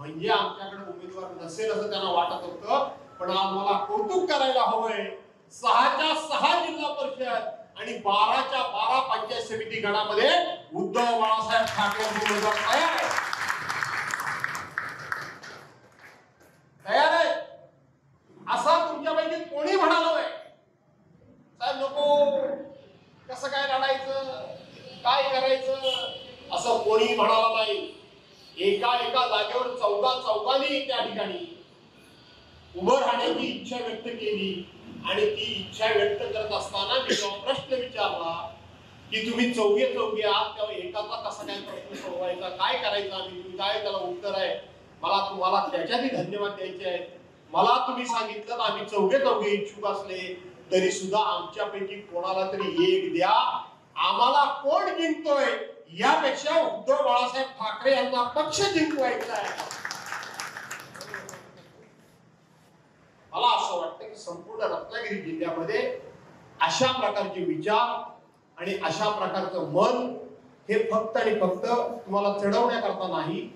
म्हणजे आमच्याकडे उमेदवार नसेल असं त्यांना वाटत होतं, पण आज मला कौतुक करायला हवंय, 6च्या 6 जिल्हा परिषद आणि 12च्या 12 पंचायत समिती गणामध्ये उद्धव बाळासाहेब ठाकरे उमेदवार तयार आहे. असा तुमच्यापैकी कोणी म्हणाल साहेब नको, कसं काय लढायचं, काय करायचं, असं कोणी म्हणाला नाही. एका एका जागेवर चौघांनी त्या ठिकाणी उभं राहण्याची इच्छा व्यक्त केली. आणि ती इच्छा व्यक्त करत असताना मी जेव्हा प्रश्न विचारला की तुम्ही चौघे आहात, तेव्हा एकाचा कसा काय प्रश्न सोडवायचा, काय करायचं आम्ही, तुम्ही काय त्याला उत्तर आहे. मला तुम्हाला त्याच्यातही धन्यवाद द्यायचे आहेत. मला तुम्ही सांगितलं आम्ही चौघे इच्छुक असले तरी सुद्धा आमच्यापैकी कोणाला तरी एक द्या, आम्हाला कोण जिंकतोय यापेक्षा उद्धव बाळासाहेब ठाकरे यांना पक्ष जिंकवायचा आहे. मला असं वाटतं की संपूर्ण रत्नागिरी जिल्ह्यामध्ये अशा प्रकारचे विचार आणि अशा प्रकारचं मन हे फक्त आणि फक्त तुम्हाला चढवण्याकरता नाही.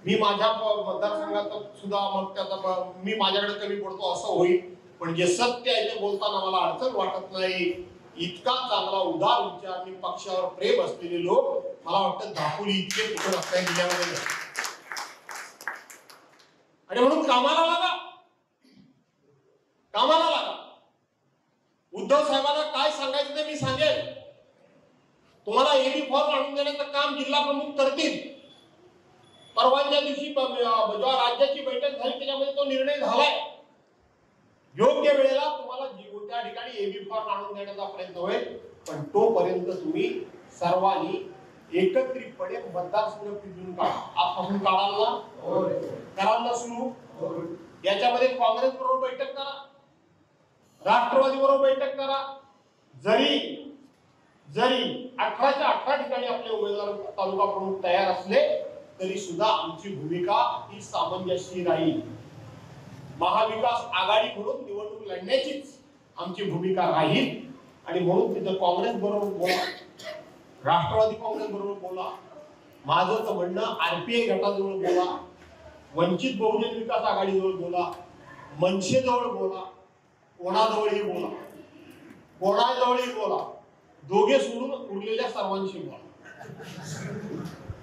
मी माझ्या मतदारसंघात सुद्धा मग त्याचा मी माझ्याकडे कमी पडतो असं होईल, पण जे सत्य आहे ते बोलताना मला अडचण वाटत नाही. इतका चांगला उदार विचार आणि पक्षावर प्रेम असलेले लोक मला वाटतं दापोली इतके कुठे रस्त्याने जिल्ह्यामध्ये. आणि म्हणून कामाला लागा. उद्धव साहेबांना काय सांगायचं ते मी सांगेन. तुम्हाला एबी फॉर्म आणून देण्याचं काम जिल्हा प्रमुख करतील. परवाच्या दिवशी जेव्हा राज्याची बैठक झाली त्याच्यामध्ये तो निर्णय झालाय. योग्य वेळेला तुम्हाला त्या ठिकाणी एबी फॉर्म आणून देण्याचा प्रयत्न होईल, पण तोपर्यंत तुम्ही सर्वांनी एकत्रितपणे मतदारसंघ फिरून काढा. आजपासून कराल ना सुरू. याच्यामध्ये काँग्रेस बरोबर बैठक करा, राष्ट्रवादी बरोबर बैठक करा. जरी 18च्या 18 ठिकाणी आपले उमेदवार तालुका प्रमुख तयार असले तरी सुद्धा आमची भूमिका ही सामंजस्य राहील. महाविकास आघाडी म्हणून निवडणूक लढण्याचीच आमची भूमिका राहील. आणि म्हणून तिथं काँग्रेस बरोबर बोला, राष्ट्रवादी काँग्रेस बरोबर बोला, माझं तर म्हणणं आरपीआय गटाजवळ बोला, वंचित बहुजन विकास आघाडीजवळ बोला, मनसेजवळ बोला, कोणाजवळही बोला, दोघे सोडून उरलेल्या सर्वांशी बोला.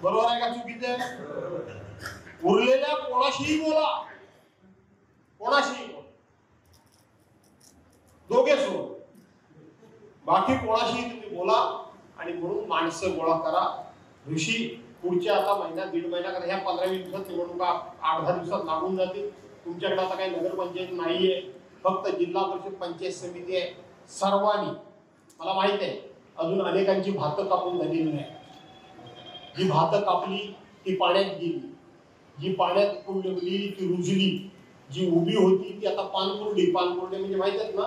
बरोबर आहे का चुकीचं आहे? उरलेल्या कोणाशीही बोला, दोघे सोडून बाकी कोणाशीही तुम्ही बोला. आणि म्हणून माणसं गोळा करा. ऋषी पुढच्या आता महिना दीड महिना करा, ह्या 15-20 दिवसात निवडणुका 8-10 दिवसात लागून जातील. तुमच्याकडे आता काही नगरपंचायत नाहीये, फक्त जिल्हा परिषद पंचायत समिती आहे. सर्वांनी, मला माहित आहे अजून अनेकांची भातं कापून झालेली नाही. जी भातं कापली ती पाण्यात गेली, जी पाण्यात कुंडली ती रुजली, जी उभी होती ती आता पानकुर्डी म्हणजे माहित आहेत ना,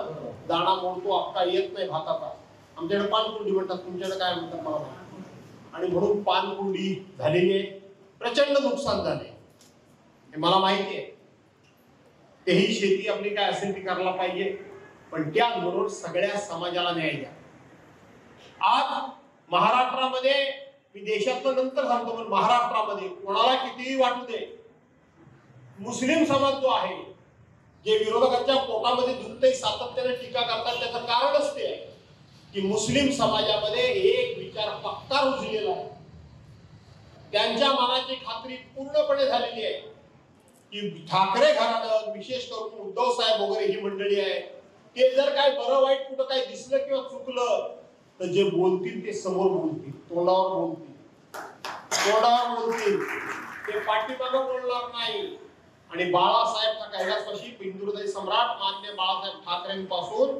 दाणा मोडतो अक्का येत नाही भाताचा. आमच्याकडे पानकुर्डी म्हणतात, तुमच्याकडे काय म्हणतात मला माहिती. आणि म्हणून पानकुर्डी झालेली आहे, प्रचंड नुकसान झाले हे मला माहिती आहे. तेही शेती आपली काय असेल ती करायला पाहिजे, पण त्याचबरोबर सगळ्या समाजाला न्याय द्या. आज महाराष्ट्रामध्ये, मी देशातलं नंतर सांगतो, पण महाराष्ट्रामध्ये कोणाला कितीही वाटू दे, मुस्लिम समाज जो आहे, जे विरोधकांच्या पोटामध्ये दुखते सातत्याने टीका करतात, त्याचं कारणच ते आहे की मुस्लिम समाजामध्ये एक विचार पक्का रुजलेला आहे. त्यांच्या मनाची खात्री पूर्णपणे झालेली आहे की ठाकरे घराणं, विशेष करून उद्धव साहेब वगैरे ही मंडळी आहे, ते जर काय बरं वाईट कुठं काय दिसलं किंवा चुकलं तर जे बोलतील ते समोर बोलतील, तोंडावर बोलतील, ते पाठीमागं बोलणार नाही. आणि बाळासाहेब कैलासवासी पिंजूरदाई सम्राट मान्य बाळासाहेब ठाकरेंपासून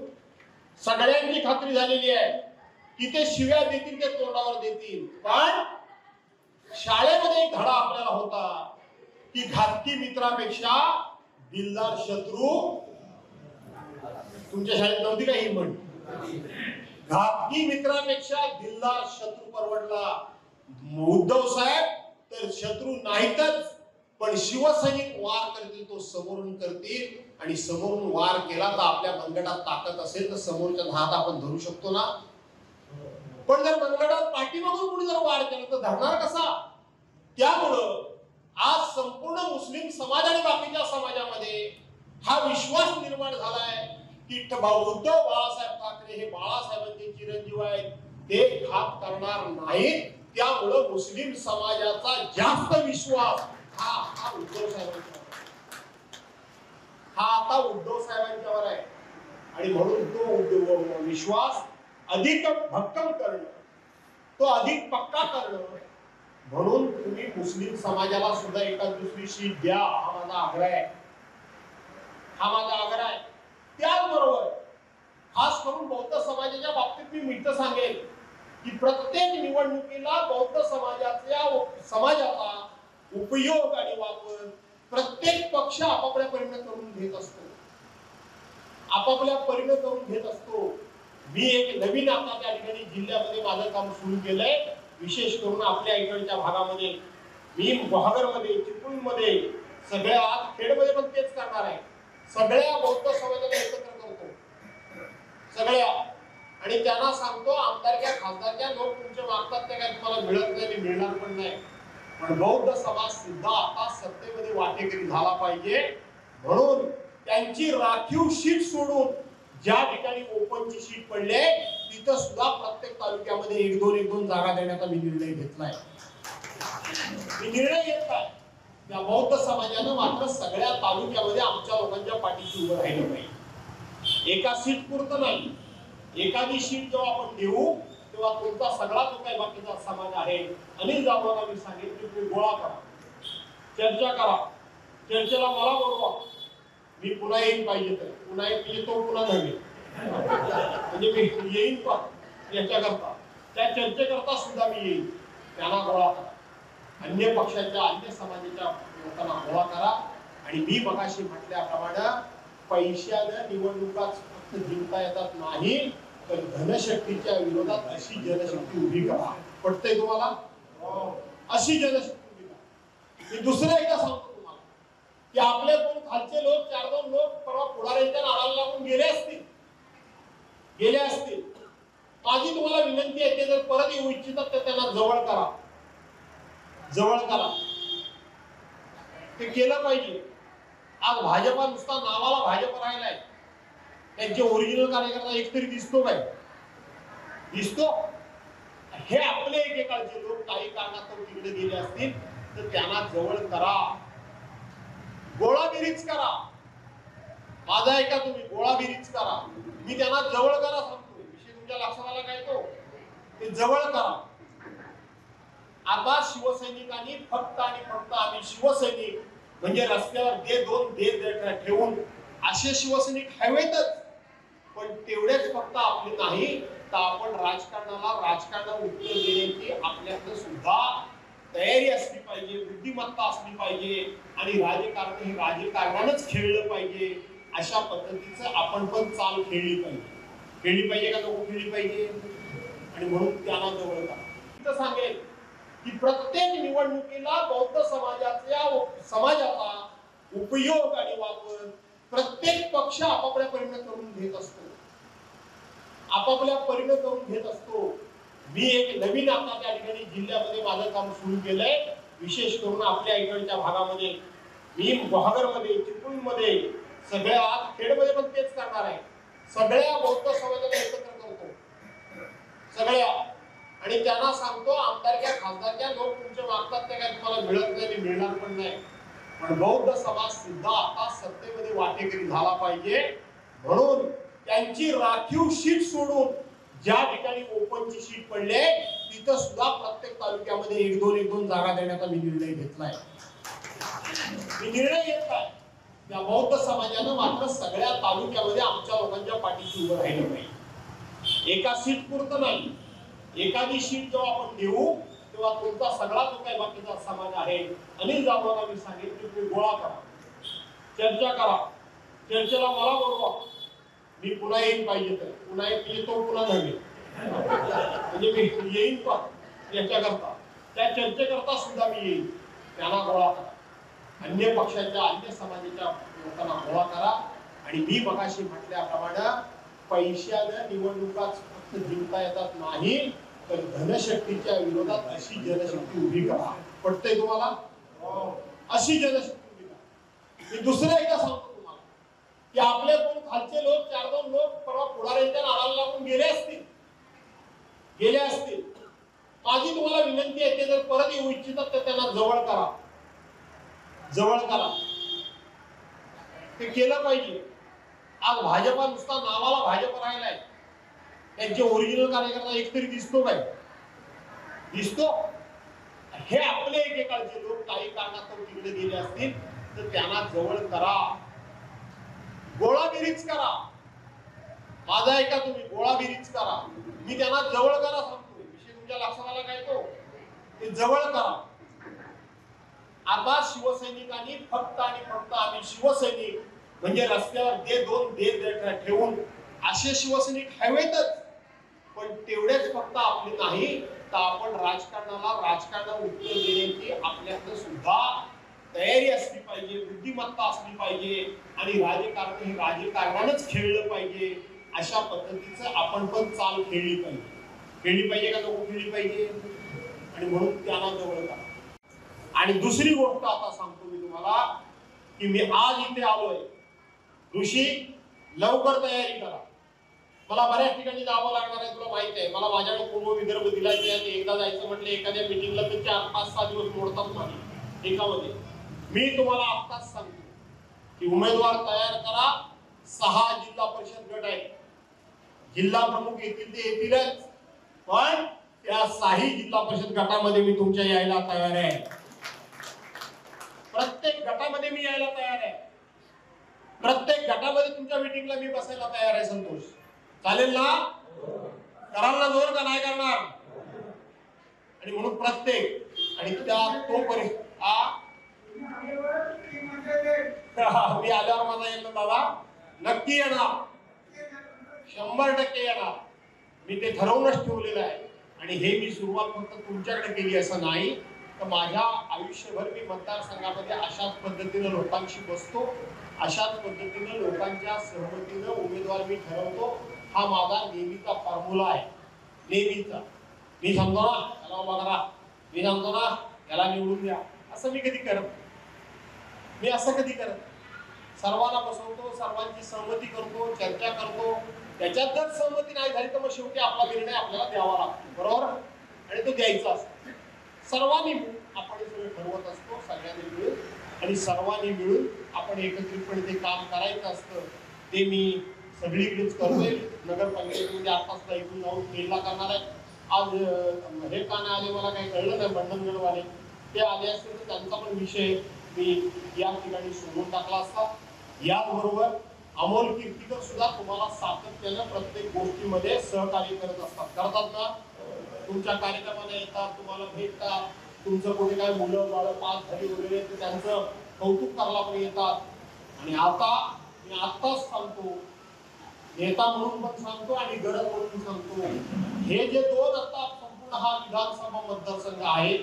सगळ्यांची खात्री झालेली आहे की ते शिव्या देतील, ते तोंडावर देतील. पण शाळेमध्ये एक धडा आपल्याला होता की घातकी मित्रापेक्षा दिलदार शत्रू, तुमच्या शाळेत नव्हती का ही म्हण? घातकी मित्रापेक्षा दिलदार शत्रू परवडला. उद्धव साहेब तर शत्रू नाहीतच, पण शिवसैनिक वार करतील तो समोरून करतील. आणि समोरून वार केला तर आपल्या मनगटात ताकद असेल तर समोरच्या हात आपण धरू शकतो ना. पण जर मनगटात पाठीमागून कुणी जर वार केला तर धरणार कसा? त्यामुळं आज संपूर्ण मुस्लिम समाज आणि बाकीच्या समाजामध्ये हा विश्वास निर्माण झालाय की उद्धव बाळासाहेब ठाकरे हे बाळासाहेबांचे चिरंजीव आहेत, ते घात करणार नाहीत. त्यामुळं मुस्लिम समाजाचा जास्त विश्वास हा उद्धव साहेबांच्यावर, हा आता उद्धव साहेबांच्यावर आहे. आणि म्हणून तो विश्वास अधिक भक्कम करणं, तो अधिक पक्का करणं, म्हणून तुम्ही मुस्लिम समाजाला सुद्धा एखाद दुसरी शीट द्या, हा माझा आग्रह आहे, हा माझा आग्रह आहे. त्याचबरोबर खास करून बौद्ध समाजाच्या बाबतीत मी मित्र सांगेल की प्रत्येक निवडणुकीला बौद्ध समाजाचा उपयोग आणि वापर प्रत्येक पक्ष आपापल्या परीने करून घेत असतो, आपापल्या परीने करून घेत असतो. मी एक नवीन आता त्या ठिकाणी जिल्ह्यामध्ये माझं काम सुरू केलंय, विशेष करून आपल्या इकडच्या भागामध्ये. मी गुहागरमध्ये, चिपळूणमध्ये, सगळ्या आज खेडमध्ये पण तेच करणार आहे. सगळ्या बौद्ध समाजाला एकत्र करतो, सगळ्या, आणि त्यांना सांगतो आमदारक्या खासदारक्या लोक तुमचे मागतात ते काय तुम्हाला मिळत नाही, मिळणार पण नाही, पण बौद्ध समाज सुद्धा आता सत्तेमध्ये वाटेकरी झाला पाहिजे. म्हणून त्यांची राखीव शीट सोडून ज्या ठिकाणी ओपनची शीट पडले तिथं सुद्धा प्रत्येक तालुक्यामध्ये एक दोन जागा देण्याचा मी निर्णय घेतलाय. मी निर्णय घेतलाय त्या बौद्ध समाजानं मात्र सगळ्या तालुक्यामध्ये आमच्या लोकांच्या पाठीशी उभं राहिलं पाहिजे. एका सीट पुरतं नाही, एखादी शीट जेव्हा आपण देऊ तेव्हा तुमचा सगळा जो काही बाकीचा समाज आहे, अनिल जाधवांना मी सांगितलं की तुम्ही गोळा करा, चर्चा करा, चर्चेला मला बोलवा, मी पुन्हा येईन पाहिजे तर, पुन्हा येतो पुन्हा नव्हे म्हणजे मी येईन पण याच्याकरता, त्या चर्चेकरता सुद्धा मी येईन. त्यांना गोळा करा, अन्य पक्षाच्या अन्य समाजाच्या लोकांना गोळा करा. आणि मी मगाशी म्हटल्याप्रमाणे पैशानं निवडणुका फक्त जिंकता येतात नाही, तर धनशक्तीच्या विरोधात अशी जनशक्ती उभी करा. पटतंय तुम्हाला? अशी जनशक्ती उभी करा. मी दुसरं एकदा सांगतो तुम्हाला की आपले दोन खालचे लोक, 4-2 लोक परवा पुढाऱ्यांच्या नाराला लागून गेले असतील. माझी तुम्हाला विनंती आहे, ते जर परत येऊ इच्छितात तर त्यांना जवळ करा, जवळ करा. ते केलं पाहिजे. आज भाजपा नुसता नावाला भाजप राहिलाय, त्यांचे ओरिजिनल कार्यकर्ता एकतरी दिसतो काय? दिसतो? हे आपले एकेकाळचे लोक काही कारणास्तव तिकडे गेले असतील तर त्यांना जवळ करा, गोळाबेरीज करा. माझा ऐका तुम्ही, गोळाबेरीज करा. मी त्यांना जवळ करा सांगतो. विषय तुमच्या लक्षात आला काय? तो ते जवळ करा. आता शिवसैनिकांनी फक्त आणि फक्त आम्ही शिवसैनिक म्हणजे रस्त्यावर दे ठेवून असे शिवसैनिक हवेतच, पण तेवढेच फक्त आपले नाही तर आपण राजकारणाला उत्तर देण्याची आपल्याकडे सुद्धा तयारी असली पाहिजे, बुद्धिमत्ता असली पाहिजे, आणि राजकारण हे राजकारणानंच खेळलं पाहिजे. अशा पद्धतीचं आपण पण चाल खेळली पाहिजे का नको खेळली पाहिजे. आणि म्हणून त्यांना जवळ करा. सांगेल की प्रत्येक निवडणुकीला बौद्ध समाजाचा उपयोग आणि वापर प्रत्येक पक्ष आपापल्या परीने करून घेत असतो, आपापल्या परीने करून घेत असतो. मी एक नवीन आता त्या ठिकाणी जिल्ह्यामध्ये माझं काम सुरू केलंय, विशेष करून आपल्या इकडच्या भागामध्ये. मी गुहागरमध्ये, चिपळूणमध्ये, सगळ्या आज खेडमध्ये पण तेच करणार आहे. सगळ्या बौद्ध समाजाला एकत्र करतो, सगळ्या, आणि त्यांना सांगतो आमदारक्या खासदारक्या लोक तुमचे मागतात ते काय तुम्हाला मिळत नाही, मिळणार पण नाही, पण बौद्ध समाज सुद्धा आता सत्तेमध्ये वाटेकरी झाला पाहिजे. म्हणून त्यांची राखीव शीट सोडून ज्या ठिकाणी ओपनची शीट पडले तिथं सुद्धा प्रत्येक तालुक्यामध्ये एक दोन जागा देण्याचा मी निर्णय घेतलाय. मी निर्णय घेतलाय त्या बौद्ध समाजानं मात्र सगळ्या तालुक्यामध्ये आमच्या लोकांच्या पाठीशी उभं राहिलं पाहिजे. एका सीट पुरतं नाही, एखादी शीट जेव्हा आपण देऊ तेव्हा तुमचा सगळा जो काही बाकीचा समाज आहे, अनिल जाधवांना मी सांगितलं की तुम्ही गोळा करा, चर्चा करा, चर्चेला मला बोलवा, मी पुन्हा येईन पाहिजे तर, पुन्हा येतो पुन्हा नव्हे म्हणजे मी येईन पण याच्याकरता, त्या चर्चेकरता सुद्धा मी येईन. त्यांना गोळा करा, अन्य पक्षाच्या अन्य समाजाच्या लोकांना गोळा करा. आणि मी मगाशी म्हटल्याप्रमाणे पैशानं निवडणुका फक्त जिंकता येतात नाही, तर धनशक्तीच्या विरोधात अशी जनशक्ती उभी करा. पटतंय तुम्हाला? अशी जनशक्ती मी दुसरं एकदा सांगतो तुम्हाला की आपले कोण खालचे लोक 4-2 लोक परवा पुढाऱ्यांच्या नादाला लागून गेले असतील. माझी तुम्हाला विनंती आहे ते जर परत येऊ इच्छितात तर त्यांना जवळ करा. ते केलं पाहिजे. आज भाजपा नुसता नावाला भाजप राहिलाय. त्यांचे ओरिजिनल कार्यकर्ता एकतरी दिसतो काय? दिसतो? हे आपले एकेकाळचे लोक काही कारणास्तव तिकडे गेले असतील तर त्यांना जवळ करा. गोळाबिरीच करा. माझा ऐका तुम्ही, गोळाबिरीच करा. मी त्यांना जवळ करा सांगतो. विषय तुमच्या लक्षात आला काय? तो ते जवळ करा. आता शिवसैनिकांनी फक्त आणि फक्त आम्ही शिवसैनिक म्हणजे रस्त्यावर दे ठेवून असे शिवसैनिक हवेतच, पण तेवढेच फक्त आपले नाही तर आपण राजकारणाला उत्तर देण्याची आपल्याकडे सुद्धा तयारी असली पाहिजे, बुद्धिमत्ता असली पाहिजे आणि राजकारण हे राजकारणानंच खेळलं पाहिजे. अशा पद्धतीचं आपण पण चाल खेळली पाहिजे का नको खेळली पाहिजे. आणि म्हणून त्यांना जवळ करा. आणि दुसरी गोष्ट आता सांगतो मी तुम्हाला की मी आज इथे आलोय. ऋषी लवकर तयारी करा. मला बऱ्याच ठिकाणी जावं लागणार आहे, तुला माहित आहे. मला माझ्याकडे पूर्व विदर्भ दिलाय. एकदा जायचं म्हटलं एखाद्या मिटिंगला तर 4-5-6 दिवस मोडतात माझे एकामध्ये. मी तुम्हाला आत्ताच सांगतो की उमेदवार तयार करा. 6 जिल्हा परिषद गट आहेत. जिल्हा प्रमुख येतील ते येतीलच, पण त्या 6 जिल्हा परिषद गटामध्ये मी तुमच्या यायला तयार आहे. प्रत्येक गटामध्ये मी यायला तयार आहे. प्रत्येक गटामध्ये तुमच्या मीटिंगला मी बसायला तयार आहे. संतोष, चालेल ना? कराल ना जोर का नाही करणार? आणि म्हणून प्रत्येक आणि त्या तो मी आल्यावर माझा येईल दादा, नक्की येणार, 100% येणार. मी ते ठरवूनच ठेवलेलं आहे. आणि हे मी सुरुवात फक्त तुमच्याकडे केली असं नाही, तर माझ्या आयुष्यभर मी मतदारसंघामध्ये अशाच पद्धतीने लोकांशी बसतो, अशाच पद्धतीने लोकांच्या सहमतीने उमेदवार मी ठरवतो. हा माझा नेहमीचा फॉर्म्युला आहे. नेहमीचा. मी सांगतो ना त्याला उभा करा, मी सांगतो ना त्याला निवडून द्या, असं मी कधी करत. सर्वांना बसवतो, सर्वांची सहमती करतो, चर्चा करतो. त्याच्यात जर सहमती नाही झाली तर मग शेवटी आपला निर्णय आपल्याला द्यावा लागतो, बरोबर? आणि तो द्यायचा असतो. सर्वांनी मिळून आपण हे सगळं ठरवत असतो, सगळ्यांनी मिळून. आणि सर्वांनी मिळून आपण एकत्रितपणे ते काम करायचं असतं. ते मी सगळीकडेच करतोय. नगरपंचायतीमध्ये आताच इथून जाऊन खेळला करणार आहे. आज हे का नाही आले मला काही कळलं नाही. बंधनगडवाले ते आले असतील तर त्यांचा पण विषय मी या ठिकाणी सोडून टाकला असता. याचबरोबर अमोल कीर्तीकर सुद्धा तुम्हाला सातत्यानं प्रत्येक गोष्टीमध्ये सहकार्य करतात ना. तुमच्या कार्यक्रमाला येतात, तुम्हाला भेटतात. तुमचं कोणी काय मुलं बाळ पास झाली वगैरे तर त्यांचं कौतुक करायला पण येतात. आणि आता मी आत्ताच सांगतो, नेता म्हणून पण सांगतो आणि गरज म्हणून सांगतो, हे जे 2 आता संपूर्ण हा विधानसभा मतदारसंघ आहे,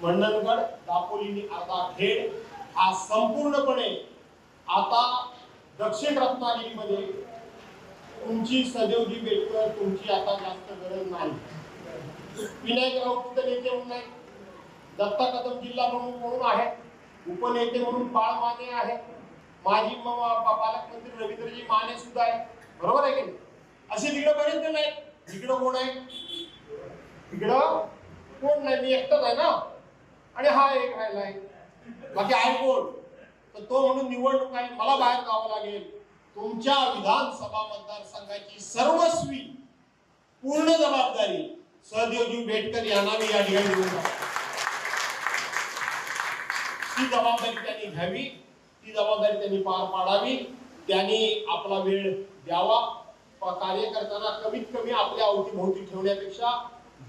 मंडणगड, दापोली, अर्धा खेड, हा संपूर्णपणे आता दक्षिण रत्नागिरीमध्ये तुमची सदैवजी बेटकर तुमची आता जास्त गरज नाही. विनायक राऊत नेते म्हणून नाही, दत्ता कदम जिल्हा प्रमुख म्हणून आहे, उपनेते म्हणून बाळ माने आहे, माजी पालकमंत्री रवींद्रजी माने सुद्धा आहे, बरोबर आहे की नाही? असे तिकडे बरेच जण आहेत. तिकडं कोण आहे? तिकडं कोण नाही, मी एकटाच आहे ना. आणि हा एक राहिलाय, बाकी आहे कोण? तर तो म्हणून निवडणूक आहे, मला बाहेर जावं लागेल. तुमच्या विधानसभा मतदारसंघाची सर्वस्वी पूर्ण जबाबदारी सहदेवजी बेटकर यांना मी या ठिकाणी देऊन ती जबाबदारी त्यांनी घ्यावी, ती जबाबदारी त्यांनी पार पाडावी. त्यांनी आपला वेळ द्यावा. कार्यकर्त्यांना कमीत कमी आपल्या अवतीभोवती ठेवण्यापेक्षा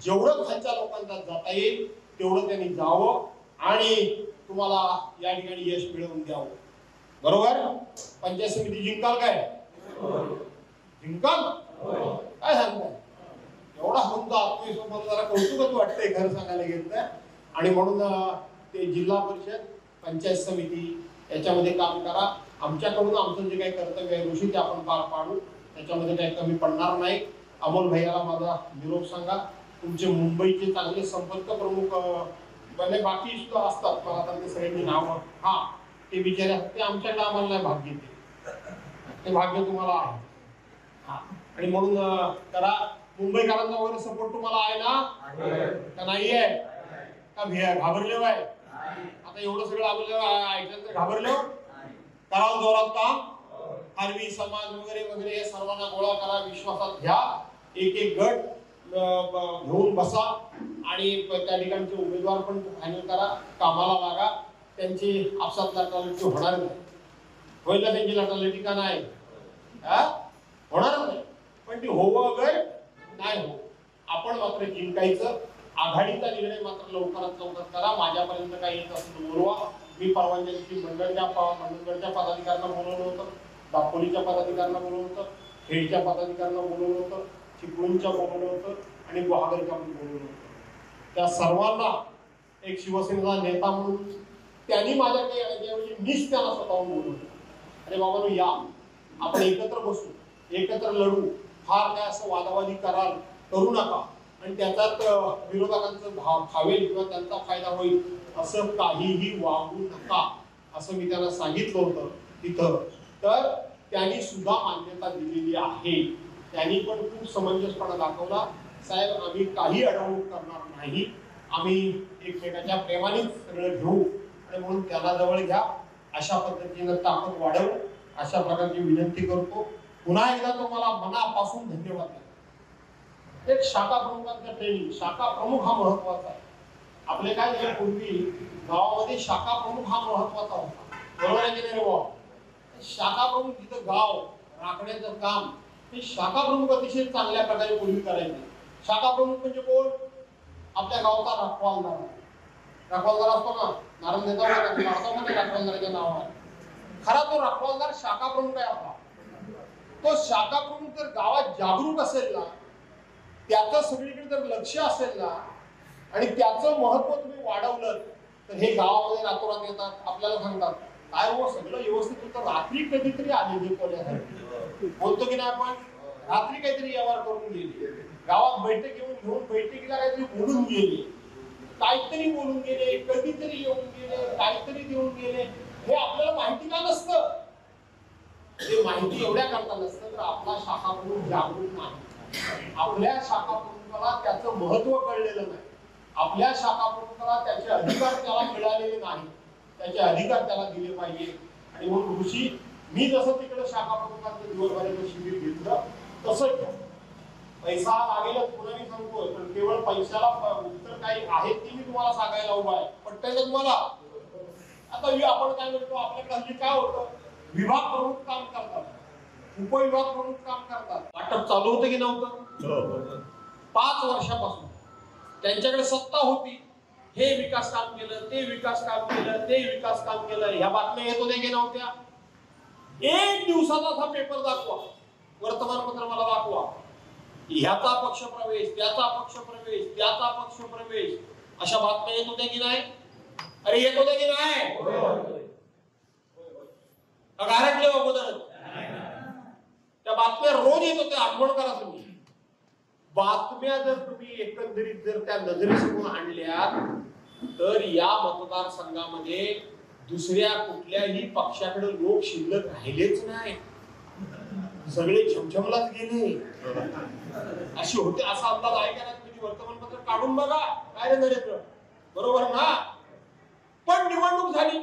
जेवढं खालच्या लोकांना जाता येईल तेवढं त्यांनी जावं आणि तुम्हाला या ठिकाणी यश मिळवून द्यावं, बरोबर? पंचायत समिती जिंकाल काय? जिंकाल काय सांगताय? एवढा तुमचा आत्मविश्वास जरा कौतुकच वाटतंय खरं सांगायला गेलं. आणि म्हणून ते जिल्हा परिषद, पंचायत समिती याच्यामध्ये काम करा. आमच्याकडून आमचं जे काही कर्तव्य आहे ऋषी ते आपण पार पाडू, त्याच्यामध्ये काही कमी पडणार नाही. अमोल भैयाला माझा निरोप सांगा. तुमचे मुंबईचे चांगले संपर्क प्रमुख भले बाकी सुद्धा असतात, मला आता ते सगळ्यांनी नाव हा ते बिचारे ते आमच्याकडे आम्हाला नाही भाग्य, ते भाग्य तुम्हाला आहे. हा आणि म्हणून करा. मुंबईकरांचा वगैरे सपोर्ट तुम्हाला आहे ना का नाहीये का घाबरले आहे? आता एवढं सगळं आपल्याला ऐकलं तर घाबरले करावं जोरात काम. आरवी समाज वगैरे वगैरे सर्वांना गोळा करा, विश्वासात घ्या, एक एक गट घेऊन बसा आणि त्या ठिकाणचे उमेदवार पण फायनल करा, कामाला लागा. त्यांची आपसात लाटालटी होणार नाही, होईल ना त्यांची लाटालटी का नाही? होणार नाही, पण ती होवं वगैरे नाही हो. आपण मात्र जिंकायचं. आघाडीचा निर्णय मात्र लवकरात लवकर करा. माझ्यापर्यंत काही येत असेल बोलवा. मी परवानच्या दिवशी मंडळगडच्या पदाधिकाऱ्यांना बोलवलं होतं, दापोलीच्या पदाधिकाऱ्यांना बोलवलं होतं, खेडच्या पदाधिकाऱ्यांना बोलवलं होतं, चिपळूणच्या बोलवलं होतं आणि गुहागरच्या पण बोलवलं होतं. त्या सर्वांना एक शिवसेनेचा नेता म्हणून त्यांनी माझ्याकडे येण्याऐवजी मीच त्यांना स्वतःहून बोलवलं. अरे बाबा या, आपण एकत्र बसू, एकत्र लढू, फार काय असं वादावादी करू नका आणि त्याच्यात विरोधकांचं खावेल किंवा त्यांचा फायदा होईल असं काहीही वागू नका, असं मी त्यांना सांगितलं होतं तिथं. तर त्यांनी सुद्धा मान्यता दिलेली आहे. त्यांनी पण खूप समंजसपणा दाखवला. साहेब आम्ही काही अडवणूक करणार नाही, आम्ही एकमेकांच्या प्रेमानेच सगळं घेऊ आणि म्हणून त्याला जवळ घ्या, अशा पद्धतीनं ताकद वाढवू, अशा प्रकारची विनंती करतो. पुन्हा एकदा तुम्हाला मनापासून धन्यवाद देतो. एक शाखा प्रमुखांचा ट्रेनिंग, शाखा प्रमुख हा महत्वाचा आहे. आपले काय झाले पूर्वी गावामध्ये शाखा प्रमुख हा महत्वाचा होता, बरोबर आहे की नाही रे बाबा? शाखा प्रमुख तिथं गाव राखण्याचं काम हे शाखा प्रमुख अतिशय चांगल्या प्रकारे पूर्वी करायचे. शाखा प्रमुख म्हणजे कोण? आपल्या गावचा रखवालदार. रखवालदार असतो ना, नारायण नेता रखवालदाराच्या नावाने. खरा तो रखवालदार शाखा प्रमुख आहे आपला. तो शाखा प्रमुख जर गावात जागरूक असेल ना, त्याचं सगळीकडे जर लक्ष असेल ना आणि त्याचं महत्व तुम्ही वाढवलं तर हे गावामध्ये रातोरात येतात, आपल्याला सांगतात काय हो सगळं व्यवस्थित होतं, रात्री कधीतरी आलेली कोल्यासाठी बोलतो की नाही आपण, रात्री काहीतरी व्यवहार करून गेले, गावात बैठक घेऊन बैठकीला काहीतरी बोलून गेले, काहीतरी बोलून गेले, कधीतरी येऊन गेले, काहीतरी देऊन गेले. हे आपल्याला माहिती का नसतं? हे माहिती एवढ्या करता नसतं तर आपला शाखा प्रमुख जागरूक नाही, आपल्या शाखा प्रमुखाला त्याचं महत्व कळलेलं नाही, आपल्या शाखा प्रमुखाला त्याचे अधिकार त्याला मिळालेले नाही, त्याचे अधिकार त्याला दिले पाहिजे. आणि म्हणून ऋषी मी जसं तिकडे शाखा प्रमुखांचं दिवसभराचं शिबिर घेतलं तसं पैसा लागेलच, पुन्हा मी सांगतोय, पण केवळ पैशाला उत्तर काही आहे ती मी तुम्हाला सांगायला उभा आहे. पटतंय तुम्हाला? आता आपण काय म्हणतो आपल्याकडे हल्ली काय होतं, विभाग प्रमुख काम करतात, उपविभाग प्रमुख काम करतात. वाटप चालू होतं की नव्हतं? 5 वर्षापासून त्यांच्याकडे सत्ता होती, हे विकास काम केलं, ते विकास काम केलं, ते विकास काम केलं, ह्या बातम्या येत होत्या की नव्हत्या? एक दिवसाचा हा पेपर दाखवा, वर्तमानपत्र मला दाखवा, ह्याचा पक्ष प्रवेश, त्याचा पक्ष प्रवेश, त्याचा पक्ष प्रवेश, अशा बातम्या येत होत्या की नाही? अरे येत होत्या की नाही? गारटले अगोदर त्या बातम्या रोज येत होत्या, आठवण करा तुम्ही. बातम्या जर तुम्ही एकंदरीत जर त्या नजरेसमोर आणल्या तर या मतदारसंघामध्ये दुसऱ्या कुठल्याही पक्षाकडे लोक शिल्लक राहिलेच नाही, सगळे झमझमलाच गेले अशी होते, असा अंदाज आहे का? तुम्ही वर्तमानपत्र काढून बघा, काय रे नरेंद्र, बरोबर ना? पण निवडणूक झाली,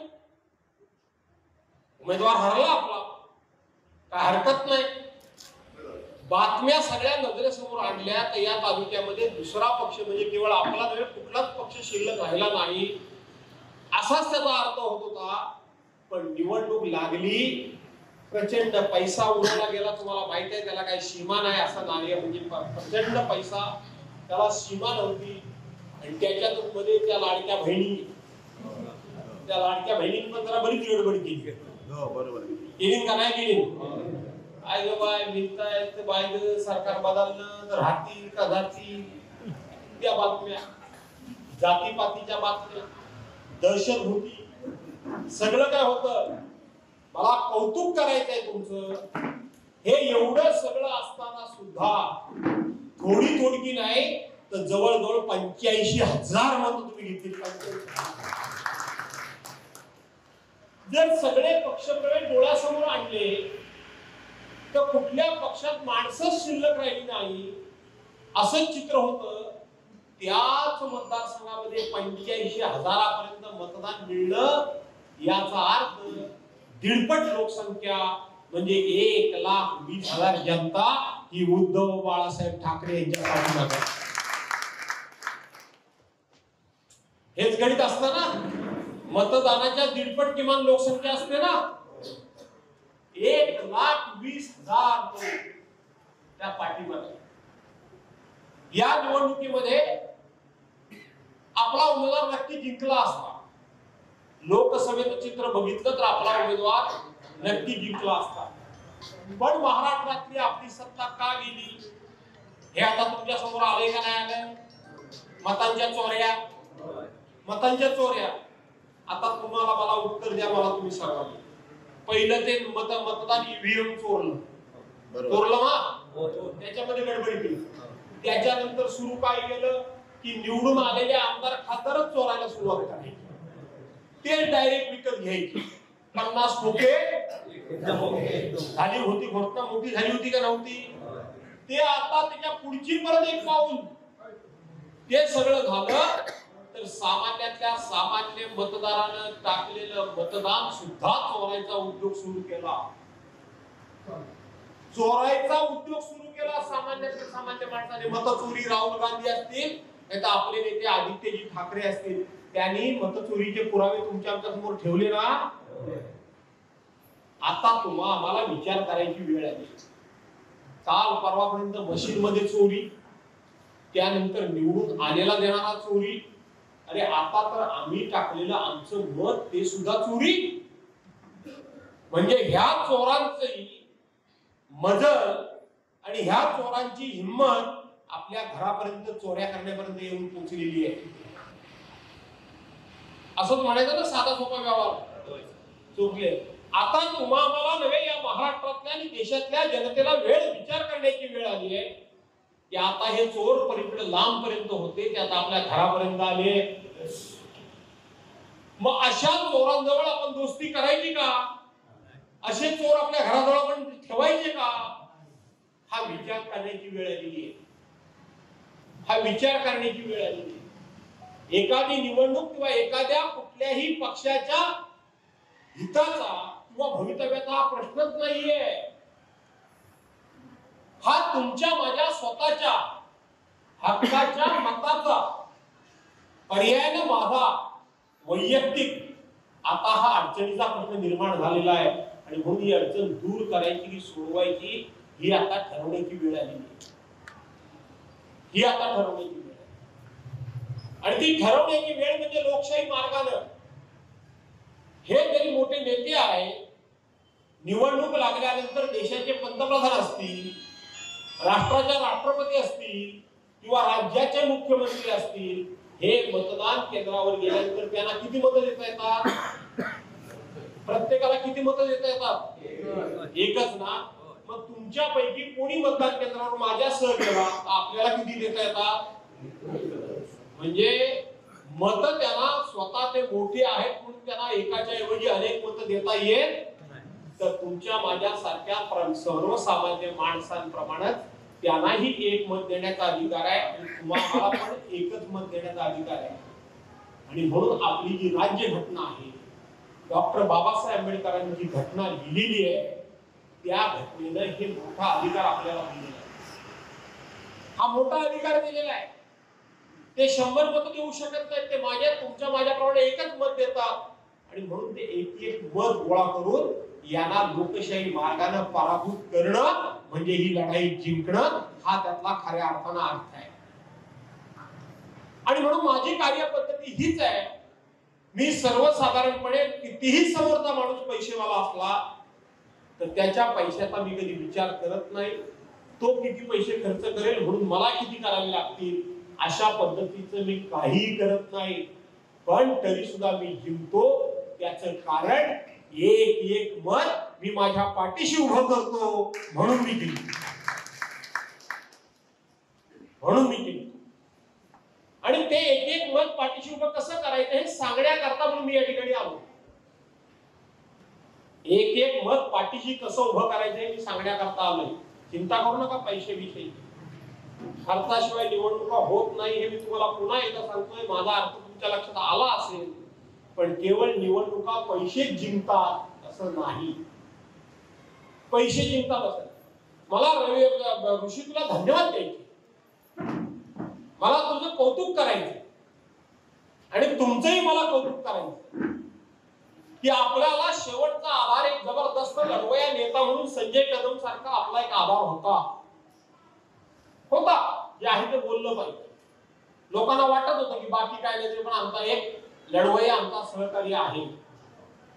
उमेदवार हरला आपला, काय हरकत नाही. बातम्या सगळ्या नजरेसमोर आणल्या तर या तालुक्यामध्ये दुसरा पक्ष म्हणजे केवळ आपला नव्हे कुठलाच पक्ष शिल्लक राहिला नाही, असाच त्याचा अर्थ होत होता. पण निवडणूक लागली, प्रचंड पैसा उडवला गेला, तुम्हाला माहित आहे, त्याला काही सीमा नाही असा नाणे, म्हणजे प्रचंड पैसा, त्याला सीमा नव्हती. आणि त्याच्यातून मध्ये त्या लाडक्या बहिणींनी पण जरा बरीच गडबड केली. केली का नाही केली? काय ग बाय मिळताय बाय, सरकार बदललं तर राहतील का जातील, त्या बातम्या, जातीपातीच्या बातम्या, दहशत होती, सगळं काय होतं. मला कौतुक करायचंय तुमचं, हे एवढं सगळं असताना सुद्धा थोडी थोडकी नाही तर जवळजवळ 85,000 मत तुम्ही घेतली. जर सगळे पक्षप्रवेश डोळ्यासमोर आणले तर कुठल्या पक्षात माणसंच शिल्लक राहिली नाही असंच चित्र होतं. त्याच मतदारसंघामध्ये 85,000पर्यंत मतदान मिळणं याचा अर्थ दीडपट लोकसंख्या म्हणजे 1,20,000 जनता ही उद्धव बाळासाहेब ठाकरे यांच्या पाठीमागे. हेच गणित असतं ना. मतदानाच्या दीडपट किमान लोकसंख्या असते ना. 1,20,000 त्या पाठीमागे. या निवडणुकीमध्ये आपला उमेदवार नक्की जिंकला असता. लोकसभेचं चित्र बघितलं तर आपला उमेदवार नक्की जिंकला असता. पण महाराष्ट्रातली आपली सत्ता का गेली हे आता तुमच्या समोर आलंय का नाही आलंय. मतांच्या चोऱ्या. आता तुम्हाला मला उत्तर द्या, मला तुम्ही सांगा. पहिलं ते मतदान ईव्हीएम चोरलं ना, त्याच्यामध्ये गडबडी केली. त्याच्यानंतर सुरू काय केलं की निवडून आलेले आमदार खासदारच चोरायला सुरुवात करायची. ते डायरेक्ट विकत घ्यायचे. 50 खोके झाली होती. घोषणा मोठी झाली होती का नव्हती. ते आता त्याच्या पुढची परत एक पाऊल. ते सगळं झालं तर सामान्यातल्या सामान्य मतदारानं टाकलेलं मतदान सुद्धा चोरायचा उद्योग सुरू केला. सामान्यातल्या सामान्य माणसाने. मतचोरी राहुल गांधी असतील नाही तर आपले नेते आदित्यजी ठाकरे असतील, त्यांनी मतचोरीचे पुरावे तुमच्या आमच्या समोर ठेवले ना. आता आम्हाला विचार करायची वेळ आली. काल परवापर्यंत मशीन मध्ये चोरी, त्यानंतर निवडून आलेला देणारा चोरी. अरे आता तर आम्ही टाकलेलं आमचं मत ते सुद्धा चोरी. म्हणजे ह्या चोरांची मजल आणि ह्या चोरांची हिंमत आपल्या घरापर्यंत चोऱ्या करण्यापर्यंत येऊन पोहोचलेली आहे. असंच म्हणायचं ना, साधा सोपा व्यवहार चुकले. आता आम्हाला नव्हे, या महाराष्ट्रातल्या आणि देशातल्या जनतेला विचार करण्याची वेळ आली आहे की आता हे चोर पलीकडे लांब पर्यंत होते, ते आता आपल्या घरापर्यंत आले. मग अशा चोरांजवळ आपण दोस्ती करायची का. असे चोर आपल्या घराजवळ आपण ठेवायचे का. हा विचार करण्याची वेळ आलेली आहे. एखादी निवडणूक किंवा एखाद्या कुठल्याही पक्षाच्या हिताचा किंवा भवितव्याचा हा प्रश्नच नाहीये. हा तुमच्या माझ्या स्वतःच्या हक्काच्या मताचा, पर्यायाने माझा वैयक्तिक आता हा अडचणीचा प्रश्न निर्माण झालेला आहे. आणि म्हणून ही अडचण दूर करायची की सोडवायची ही आता ठरवण्याची वेळ आलेली आहे. आणि ती ठरवण्याची वेळ म्हणजे लोकशाही मार्गानं. हे जरी मोठे नेते आहेत, निवडणूक लागल्यानंतर देशाचे पंतप्रधान असतील, राष्ट्राचे राष्ट्रपती असतील किंवा राज्याचे मुख्यमंत्री असतील, हे मतदान केंद्रावर गेल्यानंतर त्यांना किती मतं देता येतात. प्रत्येकाला किती मतं देता येतात. एकच ना. मग तुमच्यापैकी कोणी मतदान केंद्रावर माझ्यासह गेला आपल्याला किती देता येतात. म्हणजे मत त्यांना स्वतः ते मोठे आहेत म्हणून त्यांना एकाच्या ऐवजी अनेक मतं देता येत. तर तुमच्या माझ्यासारख्या सर्वसामान्य माणसांप्रमाणे त्यांनाही एक मत देण्याचा अधिकार आहे आणि तुम्हाला पण एकच मत देण्याचा अधिकार आहे. आणि म्हणून आपली जी राज्यघटना आहे, डॉक्टर बाबासाहेब आंबेडकरांनी जी घटना लिहिलेली आहे, त्या घटनेनं हे मोठा अधिकार आपल्याला दिलेला आहे. हा मोठा अधिकार दिलेला आहे. ते 100 मत देऊ शकत नाही, ते माझ्याप्रमाणे एकच मत देतात. आणि म्हणून ते एक मत गोळा करून यांना लोकशाही मार्गाने पराभूत करणं म्हणजे ही लढाई जिंकणं, हा त्यातला खऱ्या अर्थानं अर्थ आहे. आणि म्हणून माझी कार्यपद्धती हीच आहे. मी सर्वसाधारणपणे कितीही समोरचा माणूस पैसेवाला असला तर त्याच्या पैशाचा मी कधी विचार करत नाही. तो किती पैसे खर्च करेल म्हणून मला किती करावे लागतील अशा पद्धतीचं मी काहीही करत नाही. पण तरी सुद्धा मी जिंकतो. त्याचं कारण एक मत मी माझ्या पाठीशी उभं करतो म्हणून मी जिंकतो. आणि ते एक एक मत पाठीशी उभं कसं करायचं हे सांगण्याकरता म्हणून मी या ठिकाणी आलो. एक एक मत पाठीशी कसं उभं करायचं हे मी सांगण्याकरता आलोय. चिंता करू नका पैसे विषयी. खर्चाशिवाय निवडणुका होत नाही हे मी तुम्हाला पुन्हा एकदा सांगतोय. माझा अर्थ तुमच्या लक्षात आला असेल. पण केवळ निवडणुका पैसेच जिंकतात असं नाही. पैसे जिंकतात असं मला ऋषी तुला धन्यवाद द्यायचे, मला तुझं कौतुक करायचं आणि तुमचंही मला कौतुक करायचं की आपल्याला शेवटचा आधार एक जबरदस्त लढवया नेता म्हणून संजय कदम सारखा आपला एक आधार होता जे आहे ते बोललं पाहिजे. लोकांना वाटत होतं की बाकी काय नाही पण आमचा एक लढवया आमचा सहकारी आहे.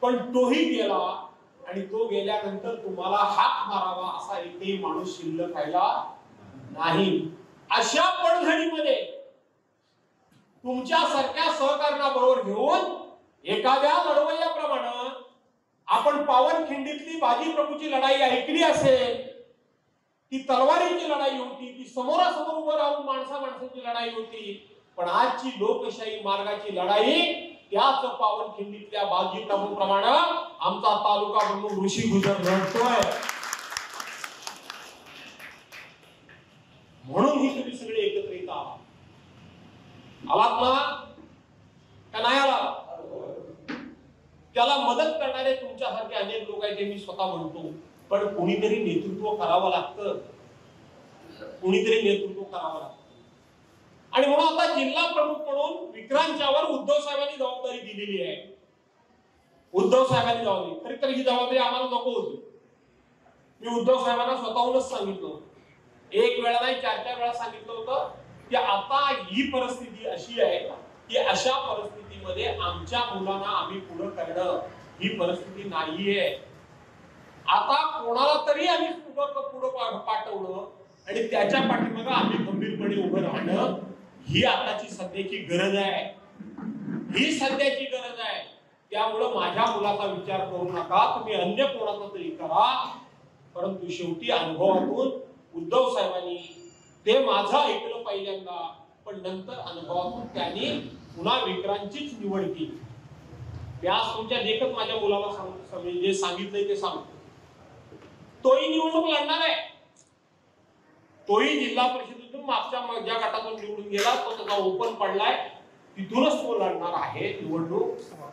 पण तोही गेला आणि तो गेल्यानंतर तुम्हाला हाक मारावा असा एकही माणूस शिल्लक राहिला नाही. अशा पडझडीमध्ये तुमच्यासारख्या सहकार्यांना बरोबर घेऊन एखाद्या लढवय्याप्रमाणे आपण पावनखिंडीतली बाजी प्रभूची लढाई ऐकली असेल, ती तलवारीची लढाई होती, ती समोरासमोर उभं राहून माणसाची लढाई होती. पण आजची लोकशाही मार्गाची लढाई त्याच पावनखिंडीतल्या बाजी प्रभूप्रमाणे आमचा तालुका म्हणून ऋषी गुजर लढतोय. म्हणून ही तुम्ही सगळे एकत्रित आलात ना का नाही आला? त्याला मदत करणारे तुमच्यासारखे अनेक लोक आहेत, मी स्वतः म्हणतो. पण कुणीतरी नेतृत्व करावं लागतं, कुणीतरी नेतृत्व करावं लागतं. आणि म्हणून आता जिल्हा प्रमुख म्हणून विक्रांतच्यावर उद्धव साहेबांनी जबाबदारी दिलेली आहे. उद्धव साहेबांनी जबाबदारी, खरी तर ही जबाबदारी आम्हाला नको होती. मी उद्धव साहेबांना स्वतःहूनच सांगितलं, एक वेळा नाही 4-4 वेळा सांगितलं होतं की आता ही परिस्थिती अशी आहे की अशा परिस्थितीमध्ये आमच्या मुलांना आम्ही पुढे करणं ही परिस्थिती नाहीये. आता कोणाला तरी आम्ही पुढे पाठवणं आणि त्याच्या पाठीमागे आम्ही गंभीरपणे उभं राहणं ही आताची सध्याची गरज आहे. ही सध्याची गरज आहे. त्यामुळे माझ्या मुलाचा विचार करू नका, तुम्ही अन्य कोणाचा तरी करा. परंतु शेवटी अनुभवातून उद्धव साहेबांनी ते माझं ऐकलं पहिल्यांदा, पण नंतर अनुभवातून त्यांनी पुन्हा विक्रांतचीच निवड केली. मी आज तुमच्या देखत माझ्या मुलाला जे सांगितलंय ते सांगतो. तोही निवडणूक लढणार आहे. तोही जिल्हा परिषदेतून मागच्या ज्या गटातून निवडून गेला तो त्याचा ओपन पडलाय, तिथूनच तो लढणार आहे निवडणूक.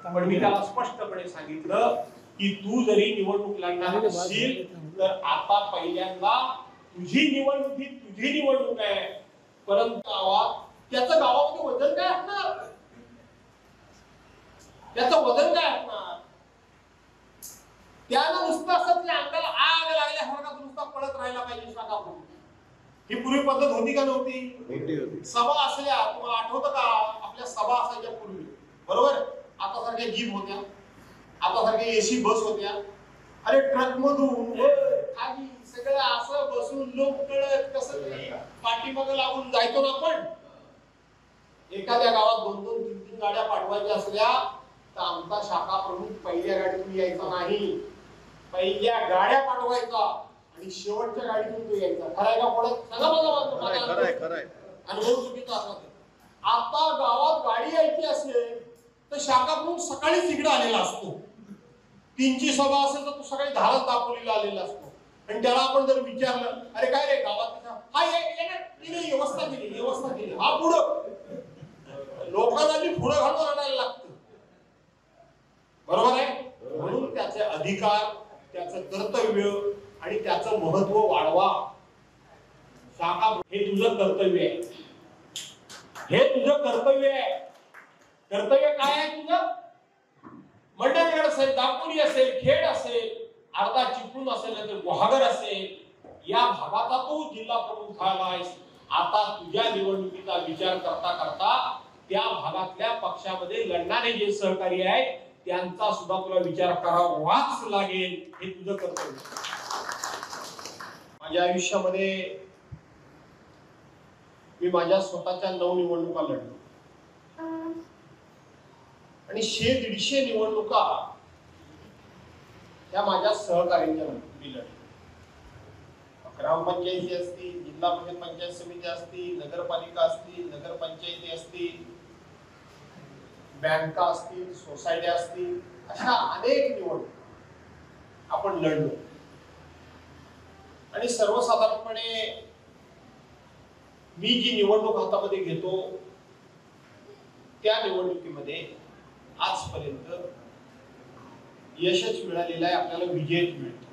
पण मी त्याला स्पष्टपणे सांगितलं की तू जरी निवडणूक लढणार असशील तर आता पहिल्यांदा तुझी निवडणूक आहे. परंतु त्याचं गावामध्ये वजन काय असणार, त्याचं वजन काय असणार? त्याला नुसतं असं अंगाला आग लागल्यासारखा नुसता पळत राहायला पाहिजे शाखाप्रमुख. ही पूर्वी पद्धत होती का नव्हती? सभा असल्या, तुम्हाला आठवतं का आपल्या सभा असायच्या पूर्वी, बरोबर? आता सारख्या जीप होत्या, आता सारख्या एसी बस होत्या. अरे ट्रक मधून खाली सगळं असं बसून लोक कळत कसं पाठीमागं लागून जायचो ना आपण. एखाद्या गावात 2-2, 3-3 गाड्या पाठवायच्या असल्या तर आमचा शाखा प्रमुख पहिल्या गाडीतून यायचा नाही, पहिल्या गाड्या पाठवायचा आणि शेवटच्या गाडीतून तो यायचा. खराय का पडत सांगा मला, अनुभव चुकीचा असला तर. आता गावात गाडी यायची असेल तर शाखा प्रमुख सकाळीच इकडे आलेला असतो. 3ची सभा असेल तर तो सकाळी 10ला दापोलीला आलेला असतो. आणि त्याला आपण जर विचारलं, अरे काय रे गावात हा व्यवस्था केली हा पुढं, लोकांना पुढं घालून आणायला लागतं, बरोबर आहे? म्हणून त्याचे अधिकार, त्याचं कर्तव्य आणि त्याचं महत्व वाढवा. शाखा हे तुझं कर्तव्य आहे, हे तुझं कर्तव्य आहे. कर्तव्य काय आहे तुझं? मंडळगड असेल, दापोली असेल, खेड असेल, अर्धा चिपळूण असेल, तर गुहागर असेल, या भागाचा तू जिल्हा प्रमुख झालायस. आता तुझ्या निवडणुकीचा विचार करता करता त्या भागातल्या पक्षामध्ये लढणारे जे सहकारी आहेत त्यांचा सुद्धा तुला विचार करावाच लागेल. हे तुझं कर्तव्य. माझ्या आयुष्यामध्ये मी माझ्या स्वतःच्या 9 निवडणुका लढलो आणि 100-150 निवडणुका त्या माझ्या सहकार्यांच्या मी लढलो. ग्रामपंचायती असतील, जिल्हा परिषद पंचायत समिती असतील, नगरपालिका असतील, नगरपंचायती असतील, बँका असतील, सोसायट्या असतील, अशा अनेक निवडणूक आपण लढलो. आणि सर्वसाधारणपणे मी जी निवडणूक हातामध्ये घेतो त्या निवडणुकीमध्ये आजपर्यंत यशच मिळालेलं आहे, आपल्याला विजयच मिळतो.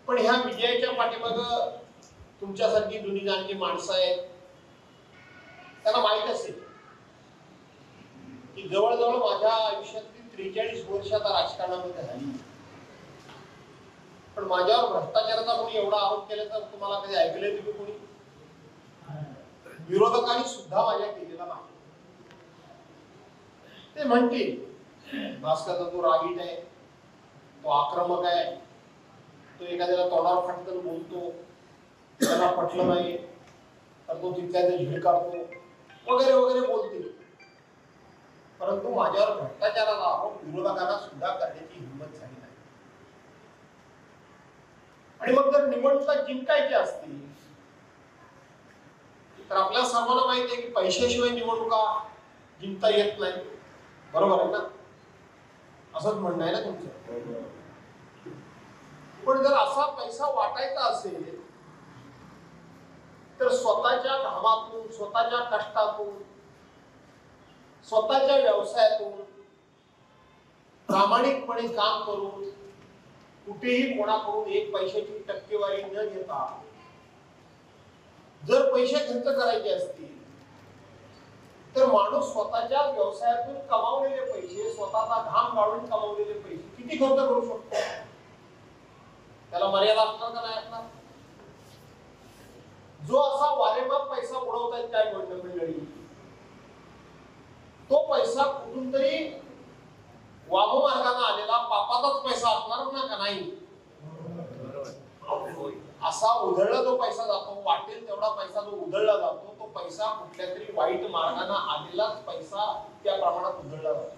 पण ह्या विजयाच्या पाठीमागं तुमच्यासारखी जुनी जाणती माणसं आहेत, त्यांना माहित असेल की जवळजवळ माझ्या आयुष्यातली 43 वर्ष आता राजकारणामध्ये झाली. पण माझ्यावर भ्रष्टाचाराचा कोणी एवढा आरोप केला तर तुम्हाला कधी ऐकलंय तुम्ही कोणी? विरोधकांनी सुद्धा माझ्या केलेला नाही. ते म्हणतील भास्करचा तो रागीट आहे, तो आक्रमक आहे, तो एखाद्याला तोंडावर फटकन बोलतो, त्याला पटलं नाही तर तो तिथल्या झीड काढतो वगैरे वगैरे बोलतील. परंतु माझ्यावर भ्रष्टाचाराचा आरोप विरोधकांना सुद्धा करण्याची हिंमत झाली नाही. आणि मग जर निवडणुका जिंकायची असतील तर आपल्या सर्वांना माहिती आहे की पैशाशिवाय निवडणुका जिंकता येत नाही. बरोबर आहे ना? असंच म्हणणं आहे ना तुमचं? पण जर असा पैसा वाटायचा असेल तर स्वतःच्या घामातून, स्वतःच्या कष्टातून, स्वतःच्या व्यवसायातून प्रामाणिकपणे काम करून कुठेही कोणाकडून एक पैशाची टक्केवारी न घेता जर पैसे खर्च करायचे असतील तर माणूस स्वतःच्या व्यवसायातून कमावलेले पैसे, स्वतःचा घाम गाळून कमावलेले पैसे किती खर्च करू शकतो? त्याला मर्यादा असणार का नाही असणार? जो असा वारेमाप पैसा उडवतायत काय मंडळी, तो पैसा कुठून तरी वाममार्गाने आलेला पापाचाच पैसा असणार ना का नाही? असा उधळला जो पैसा जातो, वाटेल तेवढा पैसा जो उधळला जातो, तो पैसा कुठल्या तरी वाईट मार्गाने आलेलाच पैसा त्या प्रमाणात उधळला जातो.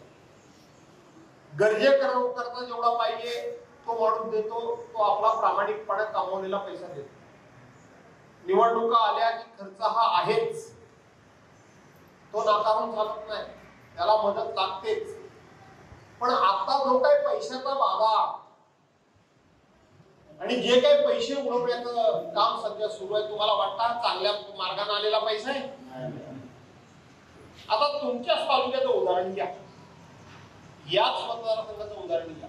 गरजेकरता जेवढा पाहिजे तो माणूस देतो, तो आपला प्रामाणिकपणे कमावलेला पैसा देतो. निवडणुका आल्या की खर्च हा आहेच, तो नाकारून चालत नाही, त्याला मदत लागतेच. पण आता जो काही पैशाचा बाजार आणि जे काही पैसे उडवण्याचं काम सध्या सुरू आहे, तुम्हाला वाटतं चांगल्या मार्गाने आलेला पैसा आहे? आता तुमच्याच तालुक्याचं उदाहरण घ्या, याच मतदारसंघाचं उदाहरण घ्या.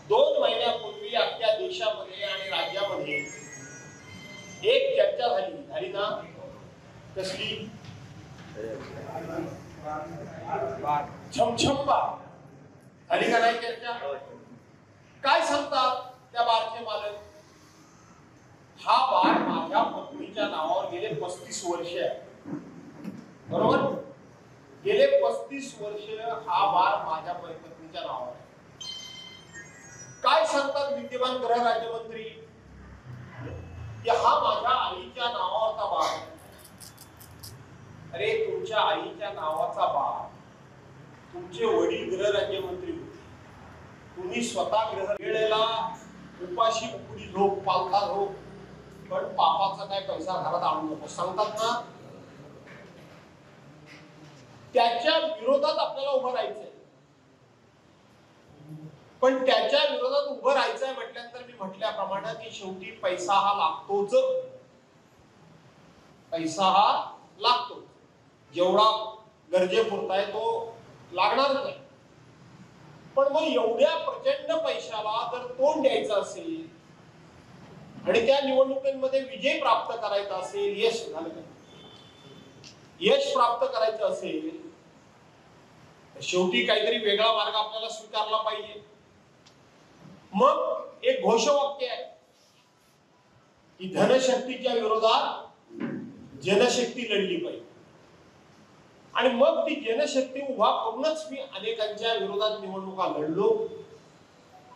2 महिन्यापूर्वी अख्ख्या देशामध्ये आणि राज्यामध्ये एक चर्चा झाली ना? कसली? छमछम बार झाली का नाही चर्चा? काय सांगतात त्या बारचे मालक? हा बार माझ्या पत्नीच्या नावावर गेले 35 वर्ष आहे. बरोबर? गेले 35 वर्ष हा बार माझ्या पत्नीच्या नावावर आहे. काय सांगतात विद्यमान गृह राज्यमंत्री? की हा माझ्या आईच्या नावावरचा बार आहे. अरे तुमच्या आईच्या नावाचा बार, तुमचे वडील गृह राज्यमंत्री होते, तुम्ही स्वतः गृह वेळेला उपाशी उकडी झोप, पालथा झोप, पण पापाचा काय पैसा घरात आणू नको सांगतात ना? त्याच्या विरोधात आपल्याला उभं राहायचंय. पण त्याच्या विरोधात उभं राहायचंय म्हटल्यानंतर मी म्हटल्याप्रमाणे की शेवटी पैसा हा लागतोच. पैसा हा लागतो, जेवढा गरजेपुरता आहे तो लागणारच आहे. पण मग एवढ्या प्रचंड पैशाला जर तोंड द्यायचं असेल आणि त्या निवडणुकीमध्ये विजय प्राप्त करायचा असेल, यश झालं का, यश प्राप्त करायचं असेल तर शेवटी काहीतरी वेगळा मार्ग आपल्याला स्वीकारला पाहिजे. मग एक घोषवाक्य आहे की धनशक्तीच्या विरोधात जनशक्ती लढली पाहिजे. आणि मग ती जनशक्ती उभा करूनच मी अनेकांच्या विरोधात निवडणुका लढलो,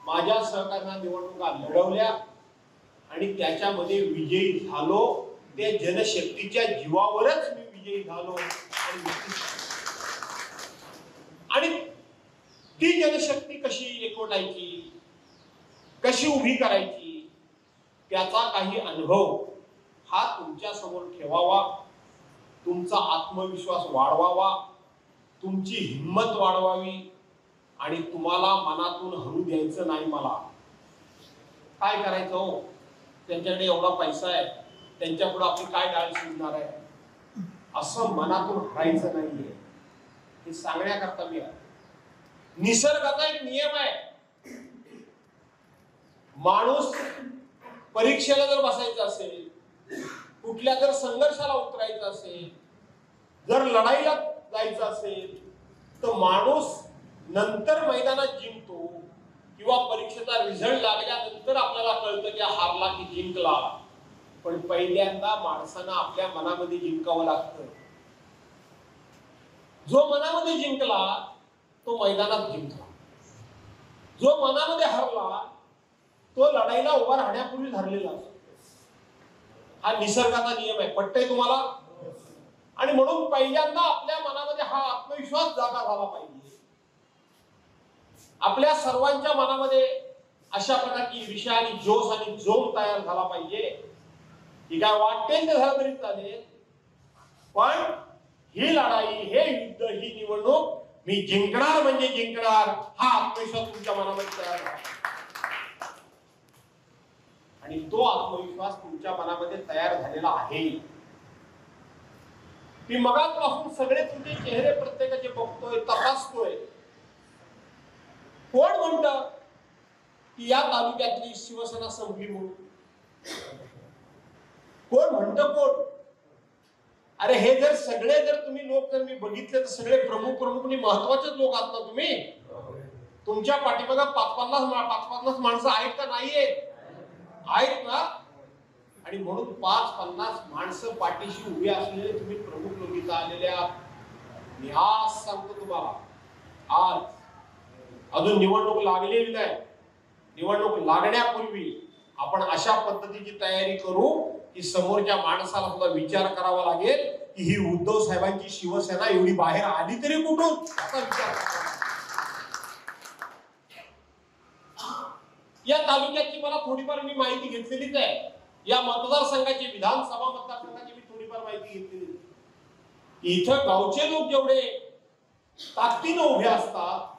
माझ्या सहकार्यांना निवडणुका लढवल्या आणि त्याच्यामध्ये विजयी झालो. त्या जनशक्तीच्या जीवावरच मी विजयी झालो. आणि ती जनशक्ती कशी टेकोटायची, कशी उभी करायची, त्याचा काही अनुभव हा तुमच्या समोर ठेवावा, तुमचा आत्मविश्वास वाढवावा, तुमची हिंमत वाढवावी आणि तुम्हाला मनातून हरू द्यायचं नाही. मला काय करायचं हो, त्यांच्याकडे एवढा पैसा आहे, त्यांच्या पुढे आपली काय डाळ शिजणार आहे, असं मनातून हरायचं नाहीये. हे सांगण्याकरता मी आहे. निसर्गाचा एक नियम आहे, माणूस परीक्षेला जर बसायचं असेल, कुठल्या जर संघर्षाला उतरायचं असेल, जर लढाईला जायचं असेल, तर माणूस नंतर मैदानात जिंकतो किंवा परीक्षेचा रिझल्ट लागल्यानंतर आपल्याला कळतं की हारला की जिंकला. पण पहिल्यांदा माणसानं आपल्या मनामध्ये जिंकावं लागतं. जो मनामध्ये जिंकला तो मैदानात जिंकला, जो मनामध्ये हरला तो लढाईला उभा राहण्यापूर्वी हरलेला असतो. हा निसर्गाचा नियम आहे. पटतंय तुम्हाला? आणि म्हणून पहिल्यांदा आपल्या मनामध्ये हा आत्मविश्वास जागा झाला पाहिजे. आपल्या सर्वांच्या मनामध्ये अशा प्रकारची ईर्ष्या आणि जोश आणि जोम तयार झाला पाहिजे की काय वाटेल ते झालं तरी चालेल, पण ही लढाई, हे युद्ध, ही निवडणूक मी जिंकणार म्हणजे जिंकणार, हा आत्मविश्वास तुमच्या मनामध्ये तयार झाला. आणि तो आत्मविश्वास तुमच्या मनामध्ये तयार झालेला आहे. मी मगाचपासून सगळे तुमचे चेहरे प्रत्येकाचे बघतोय, तपासतोय. कोण म्हणतं की या तालुक्यातली शिवसेना संपली म्हणून? कोण म्हणतं? कोण? अरे हे जर सगळे जर तुम्ही लोक जर मी बघितले तर सगळे प्रमुख आणि महत्वाचेच लोक आहात ना तुम्ही. तुमच्या पाठीमागे 5-50 माणसं आहेत का नाहीयेत? आहेत ना. आणि म्हणून 5-50 माणसं पाठीशी उभी असलेले तुम्ही प्रमुख लोक इथं आलेले आहात. मी आज सांगतो तुम्हाला, आज अजून निवडणूक लागलेली नाही. निवडणूक लागण्यापूर्वी आपण अशा पद्धतीची तयारी करू की समोरच्या माणसाला सुद्धा विचार करावा लागेल की ही उद्धव साहेबांची शिवसेना एवढी बाहेर आली तरी कुठून, असा विचार करावा. या तालुक्याची मला थोडीफार मी माहिती घेतलेलीच आहे. या मतदारसंघाची, विधानसभा मतदारसंघाची मी थोडीफार माहिती घेतलेली. इथं गावचे लोक जेवढे ताकदीनं उभे असतात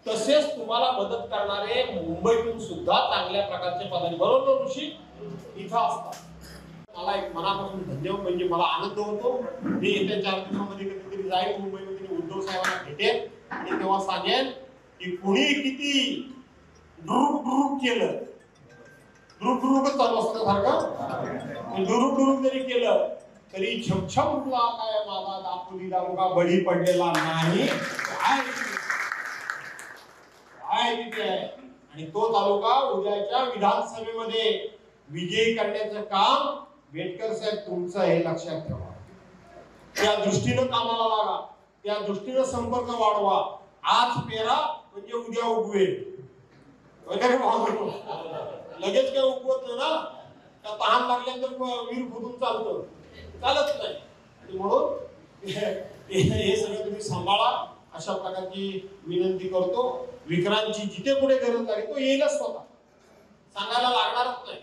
तसेच तुम्हाला मदत करणारे मुंबईतून सुद्धा चांगल्या प्रकारचे पदाधिकारी, बरोबर ऋषी, इथं असतात. मला एक मनापासून धन्यवाद, म्हणजे मला आनंद होतो. मी येत्या 4 दिवसामध्ये कधीतरी जाईल मुंबईमध्ये, उद्धव साहेबांना भेटेल आणि तेव्हा सांगेल की कुणी किती डुरुक केलं, डुरुकच चालू असतं सारखं, डुरुक जरी केलं तरी छमछमला काय माझा दापोलीला मुगा बळी पडलेला नाही, काय तिथे आहे. आणि तो तालुका उद्याच्या विधानसभेमध्ये विजयी करण्याचं काम बेटकर साहेब तुमचं, हे लक्षात ठेवा. त्या दृष्टीनं कामाला लागा, त्या दृष्टीनं संपर्क वाढवा. आज पेरा म्हणजे उद्या उगवेल वगैरे. लगेच काय उगवत नाही ना, त्या तहान लागल्यानंतर वीर फुटून चालत नाही. आणि म्हणून हे सगळं तुम्ही सांभाळा, अशा प्रकारची विनंती करतो. विक्रांतची जिथे कुठे गरज लागेल तो येईलच, स्वतः सांगायला लागणारच नाही.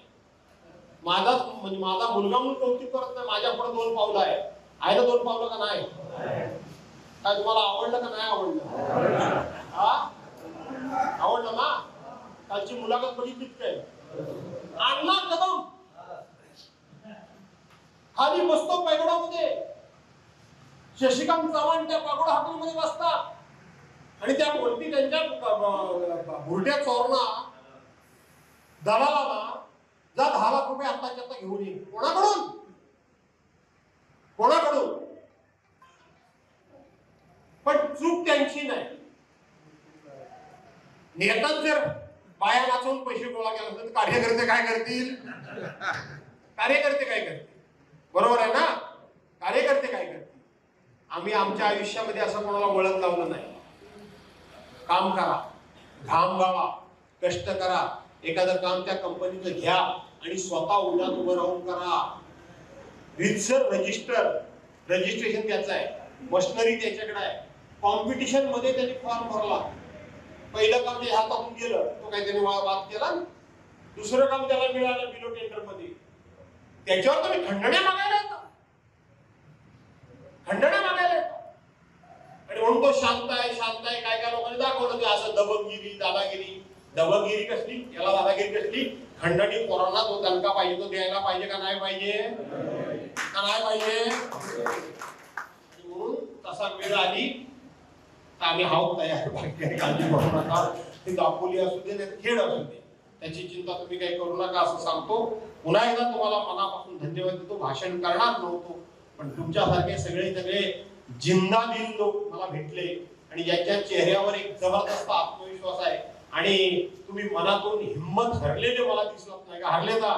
म्हणजे माझा मुलगा म्हणून कौतुक करत नाही, माझ्या पुढे 2 पावलं आहे ना. 2 पावलं का नाही? काय तुम्हाला आवडलं का नाही आवडलं? हा, आवडलं ना. कालची मुलाखत बघितलीच काय, अण्णा कदम खाली बसतो पैगोडामध्ये, शशिकांत चव्हाण त्या पागोडा हॉटेलमध्ये बसतात आणि त्या कोणती त्यांच्या भुरट्या चोरणा दलालाला जा 10 लाख रुपये आत्ताच्या आता घेऊन ये. कोणाकडून? पण चूक त्यांची नाही. नेत्यात जर बाया नाचवून पैसे गोळा केला तर कार्यकर्ते काय करतील? बरोबर आहे ना? कार्यकर्ते काय करतील? आम्ही आमच्या आयुष्यामध्ये असं कोणाला वळण लावलं नाही. काम करा, घाम गाळा, कष्ट करा. एखादं काम त्या कंपनीचं घ्या आणि स्वतः उद्या उभं राहून करा. रितसर रजिस्ट्रेशन त्याचं आहे, मशिनरी त्याच्याकडे आहे. कॉम्पिटिशन मध्ये त्यांनी फॉर्म भरला, पहिलं काम जे हातातून गेलं तो काही त्याने वाद केला, दुसरं काम त्याला मिळालं बिलो टेंडर मध्ये, त्याच्यावर तुम्ही खंडण्या मागायला येता, खंडण्या मागायला येता. आणि म्हणून तो शांत आहे शांत आहे. काय काय लोकांनी दाखवलं की असं दबंगगिरी दादागिरी. दबंगगिरी कसली, याला दादागिरी कसली? खंडणी पोरांना तो दणका पाहिजे तो द्यायला पाहिजे का नाही पाहिजे, का नाही पाहिजे? म्हणून तसा वेळ आली तर आम्ही हाऊत तयार, काळजी करू नका. ती दापोली असू दे नाही खेळ असू दे, त्याची चिंता तुम्ही काही करू नका असं सांगतो. पुन्हा एकदा तुम्हाला मनापासून धन्यवाद देतो. भाषण करणार नव्हतो पण तुमच्यासारखे सगळे सगळे जिंदादिल लोक मला भेटले आणि ज्यांच्या चेहऱ्यावर एक जबरदस्त आत्मविश्वास आहे आणि तुम्ही मनातून हिंमत हरलेले मला दिसलात नाही का? हरले का?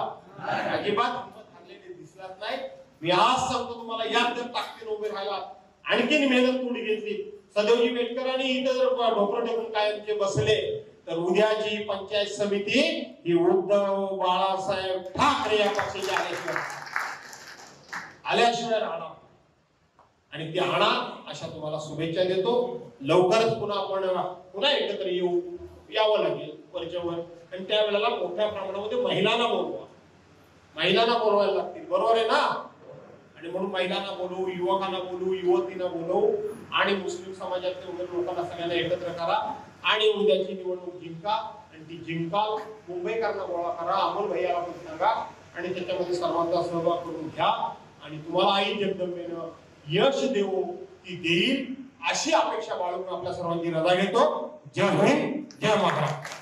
अजिबात हिंमत हरलेले दिसलात नाही. मी आज सांगतो तुम्हाला यात जर ताकदीने उभे राहिला, आणखीन मेहनत थोडी घेतली, सदैवजी बेटकरांनी इथं जर ढोकरं टेकून कायमचे बसले तर उद्याची पंचायत समिती ही उद्धव बाळासाहेब ठाकरे या पक्षाची आल्याशिवाय राहणार आणि ती आणा अशा तुम्हाला शुभेच्छा देतो. लवकरच पुन्हा आपण पुन्हा एकत्र यावं लागेल वरच्यावर आणि त्यावेळेला मोठ्या प्रमाणामध्ये महिलांना बोलवा, महिलांना बोलवायला लागतील, बरोबर आहे ना? आणि म्हणून महिलांना बोलवू, युवकांना बोलवू, युवतींना बोलवू आणि मुस्लिम समाजातल्या वगैरे लोकांना सगळ्यांना एकत्र करा आणि उद्याची निवडणूक जिंका आणि ती जिंकाल. मुंबईकरांना गोळा करा, अमोल भैयाला पण सांगा आणि त्याच्यामध्ये सर्वांचा सहभाग करून घ्या आणि तुम्हाला आई जगदंबेनं यश देऊ ती देईल अशी अपेक्षा बाळगून आपल्या सर्वांची रजा घेतो. जय हिंद, जय महाराष्ट्र.